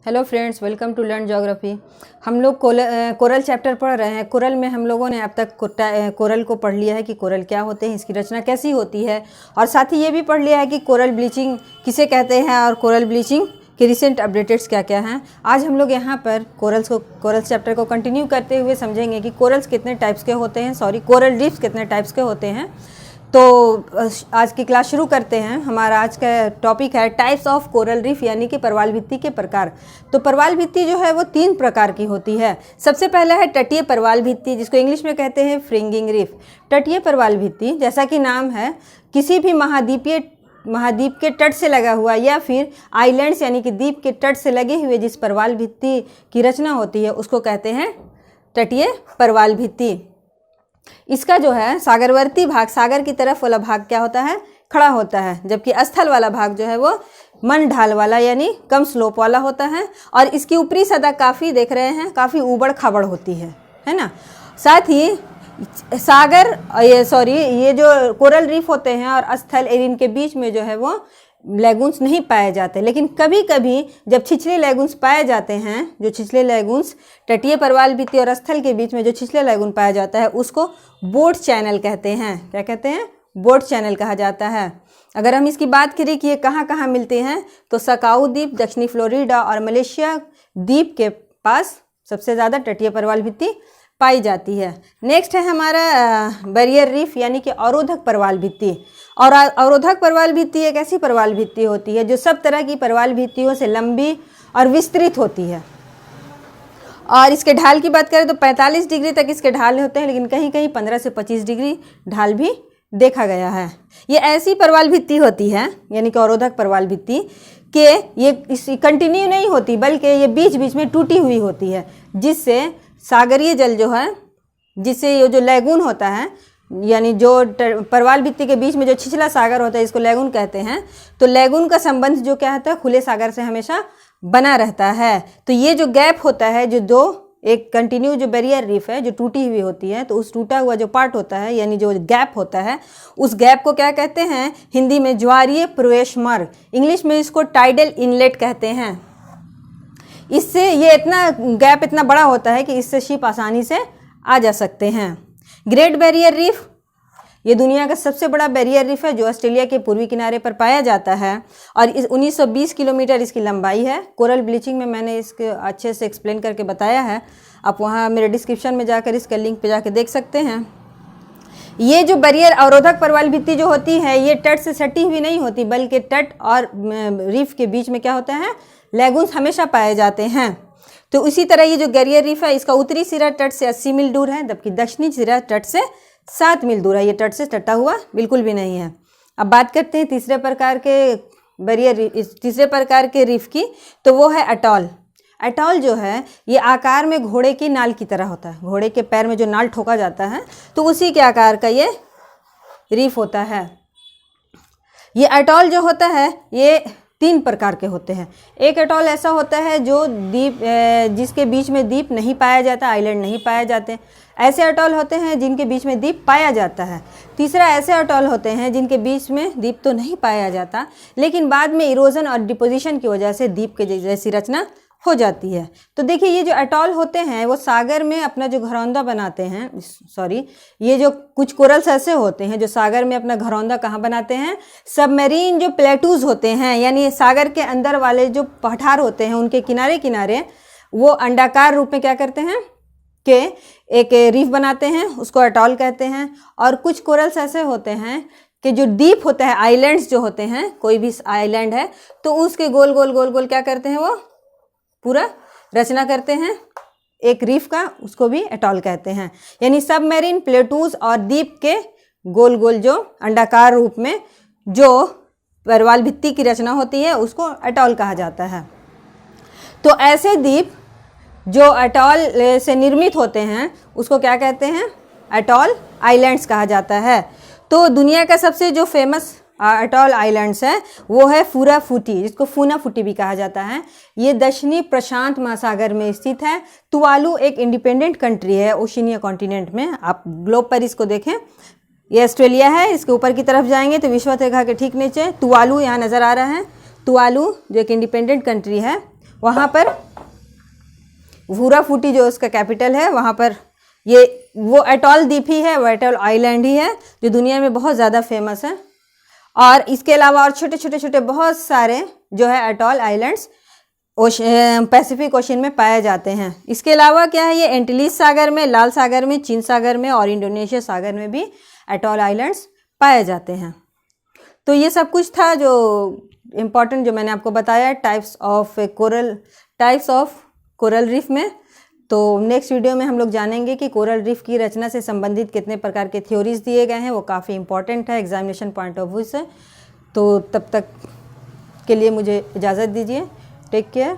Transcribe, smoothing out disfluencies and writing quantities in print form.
Hello friends, welcome to learn geography. हम लोग coral chapter पढ़ रहे हैं। कोरल में हम लोगों ने अब तक कोरल को पढ़ लिया है कि कोरल क्या होते हैं, इसकी रचना कैसी होती है, और साथ ही ये भी पढ़ लिया है कि कोरल ब्लीचिंग किसे कहते हैं और कोरल ब्लीचिंग के रिसेंट अपडेटेड्स क्या क्या हैं। आज हम लोग यहाँ पर कोरल चैप्टर को कंटिन्यू करते हुए समझेंगे कि कोरल्स कितने टाइप्स के होते हैं, कोरल रीफ्स कितने टाइप्स के होते हैं। तो आज की क्लास शुरू करते हैं। हमारा आज का टॉपिक है टाइप्स ऑफ कोरल रीफ, यानी कि परवाल भित्ति के प्रकार। तो परवाल भित्ति जो है वो 3 प्रकार की होती है। सबसे पहला है तटीय परवाल भित्ति, जिसको इंग्लिश में कहते हैं फ्रिंगिंग रीफ। तटीय परवाल भित्ति, जैसा कि नाम है, किसी भी महाद्वीप के तट से लगा हुआ या फिर आइलैंड्स यानी कि द्वीप के तट से लगे हुए जिस परवाल भित्ति की रचना होती है उसको कहते हैं तटीय परवाल भित्ति। इसका जो है सागरवर्ती भाग, सागर की तरफ वाला भाग क्या होता है, खड़ा होता है, जबकि स्थल वाला भाग जो है वो मन ढाल वाला यानी कम स्लोप वाला होता है। और इसकी ऊपरी सतह काफ़ी देख रहे हैं, काफ़ी ऊबड़ खाबड़ होती है ना। साथ ही ये जो कोरल रीफ होते हैं और स्थल एरिन के बीच में जो है वो लेगून्स नहीं पाए जाते, लेकिन कभी कभी जब छिछले लेगून्स पाए जाते हैं, जो छिछले लेगून्स तटीय परवाल भित्ति और स्थल के बीच में जो छिछले लेगून पाया जाता है उसको बोट चैनल कहते हैं। क्या कहते हैं? बोट चैनल कहा जाता है। अगर हम इसकी बात करें कि ये कहाँ कहाँ मिलते हैं, तो सकाऊ द्वीप, दक्षिणी फ्लोरिडा और मलेशिया द्वीप के पास सबसे ज़्यादा तटीय परवाल भित्ति पाई जाती है। नेक्स्ट है हमारा बैरियर रीफ, यानी कि अवरोधक परवाल भित्ति। और अवरोधक परवाल भित्ति एक ऐसी परवाल भित्ति होती है जो सब तरह की परवाल भित्तियों से लंबी और विस्तृत होती है। और इसके ढाल की बात करें तो 45 डिग्री तक इसके ढाल होते हैं, लेकिन कहीं कहीं 15 से 25 डिग्री ढाल भी देखा गया है। ये ऐसी परवाल भित्ति होती है, यानी कि अवरोधक परवाल भित्ति के ये कंटिन्यू नहीं होती, बल्कि ये बीच बीच में टूटी हुई होती है, जिससे सागरीय जल जो है, जिससे ये जो लैगून होता है, यानी जो परवाल भित्ति के बीच में जो छिछला सागर होता है इसको लैगून कहते हैं। तो लैगून का संबंध जो क्या होता है, खुले सागर से हमेशा बना रहता है। तो ये जो गैप होता है, एक कंटिन्यू जो बैरियर रीफ है जो टूटी हुई होती है, तो उस टूटा हुआ जो पार्ट होता है, यानी जो गैप होता है, उस गैप को क्या कहते हैं? हिंदी में ज्वारीय प्रवेश मार्ग, इंग्लिश में इसको टाइडल इनलेट कहते हैं। इससे ये गैप इतना बड़ा होता है कि इससे शिप आसानी से आ जा सकते हैं। ग्रेट बैरियर रीफ, ये दुनिया का सबसे बड़ा बैरियर रीफ है जो ऑस्ट्रेलिया के पूर्वी किनारे पर पाया जाता है और 1920 किलोमीटर इसकी लंबाई है। कोरल ब्लीचिंग में मैंने इसके अच्छे से एक्सप्लेन करके बताया है, आप वहाँ मेरे डिस्क्रिप्शन में जाकर इसका लिंक पे जाकर देख सकते हैं। ये जो बैरियर अवरोधक परवाल भित्ति जो होती है, ये तट से सटी हुई नहीं होती, बल्कि तट और रीफ के बीच में क्या होता है, लेगून्स हमेशा पाए जाते हैं। तो इसी तरह ये जो बैरियर रीफ है, इसका उत्तरी सिरा तट से 80 मील दूर है, जबकि दक्षिणी सिरा तट से 7 मील दूर है। ये तट से सटा हुआ बिल्कुल भी नहीं है। अब बात करते हैं तीसरे प्रकार के रीफ की, तो वो है अटॉल। अटॉल जो है ये आकार में घोड़े की नाल की तरह होता है, घोड़े के पैर में जो नाल ठोका जाता है तो उसी के आकार का ये रीफ होता है। ये अटॉल जो होता है ये 3 प्रकार के होते हैं। एक अटॉल ऐसा होता है जो द्वीप जिसके बीच में द्वीप नहीं पाया जाता, आइलैंड नहीं पाए जाते। ऐसे अटॉल होते हैं जिनके बीच में द्वीप पाया जाता है। तीसरा ऐसे अटॉल होते हैं जिनके बीच में द्वीप तो नहीं पाया जाता, लेकिन बाद में इरोजन और डिपोजिशन की वजह से द्वीप के जैसी रचना हो जाती है। तो देखिए, ये जो अटॉल होते हैं वो सागर में अपना जो घरौंदा बनाते हैं, ये जो कुछ कोरल्स ऐसे होते हैं जो सागर में अपना घरौंदा कहाँ बनाते हैं, सबमरीन जो प्लेटूज होते हैं, यानी सागर के अंदर वाले जो पठार होते हैं उनके किनारे किनारे वो अंडाकार रूप में क्या करते हैं कि एक रीफ बनाते हैं, उसको अटॉल कहते हैं। और कुछ कोरल्स ऐसे होते हैं कि जो द्वीप होता है, आइलैंड्स जो होते हैं, कोई भी आइलैंड है तो उसके गोल गोल गोल गोल क्या करते हैं, वो पूरा रचना करते हैं एक रीफ का, उसको भी अटॉल कहते हैं। यानी सबमरीन प्लेटूज और द्वीप के गोल गोल जो अंडाकार रूप में जो परवाल भित्ति की रचना होती है उसको अटॉल कहा जाता है। तो ऐसे द्वीप जो अटॉल से निर्मित होते हैं उसको क्या कहते हैं, अटॉल आइलैंड्स कहा जाता है। तो दुनिया का सबसे जो फेमस अटॉल आइलैंड्स है वो है फूराफूटी, जिसको फूनाफूटी भी कहा जाता है। ये दक्षिणी प्रशांत महासागर में स्थित है। तुवालू एक इंडिपेंडेंट कंट्री है ओशिनिया कॉन्टिनेंट में। आप ग्लोब पर इसको देखें, ये ऑस्ट्रेलिया है, इसके ऊपर की तरफ जाएंगे तो विषुवत रेखा के ठीक नीचे तुवालू यहाँ नज़र आ रहा है। तुवालू जो एक इंडिपेंडेंट कंट्री है वहाँ पर वुराफुटी जो उसका कैपिटल है, वहाँ पर ये वो एटॉल द्वीप ही है, वो एटॉल आइलैंड ही है जो दुनिया में बहुत ज़्यादा फेमस है। और इसके अलावा और छोटे छोटे छोटे बहुत सारे जो है एटॉल आइलैंड्स पैसिफिक ओशन में पाए जाते हैं। इसके अलावा क्या है, ये एंटीलीज सागर में, लाल सागर में, चीन सागर में और इंडोनेशिया सागर में भी एटॉल आइलैंड्स पाए जाते हैं। तो ये सब कुछ था जो इम्पोर्टेंट जो मैंने आपको बताया टाइप्स ऑफ कोरल रीफ में। तो नेक्स्ट वीडियो में हम लोग जानेंगे कि कोरल रीफ की रचना से संबंधित कितने प्रकार के थ्योरीज दिए गए हैं, वो काफ़ी इंपॉर्टेंट है एग्जामिनेशन पॉइंट ऑफ व्यू से। तो तब तक के लिए मुझे इजाज़त दीजिए। Take care.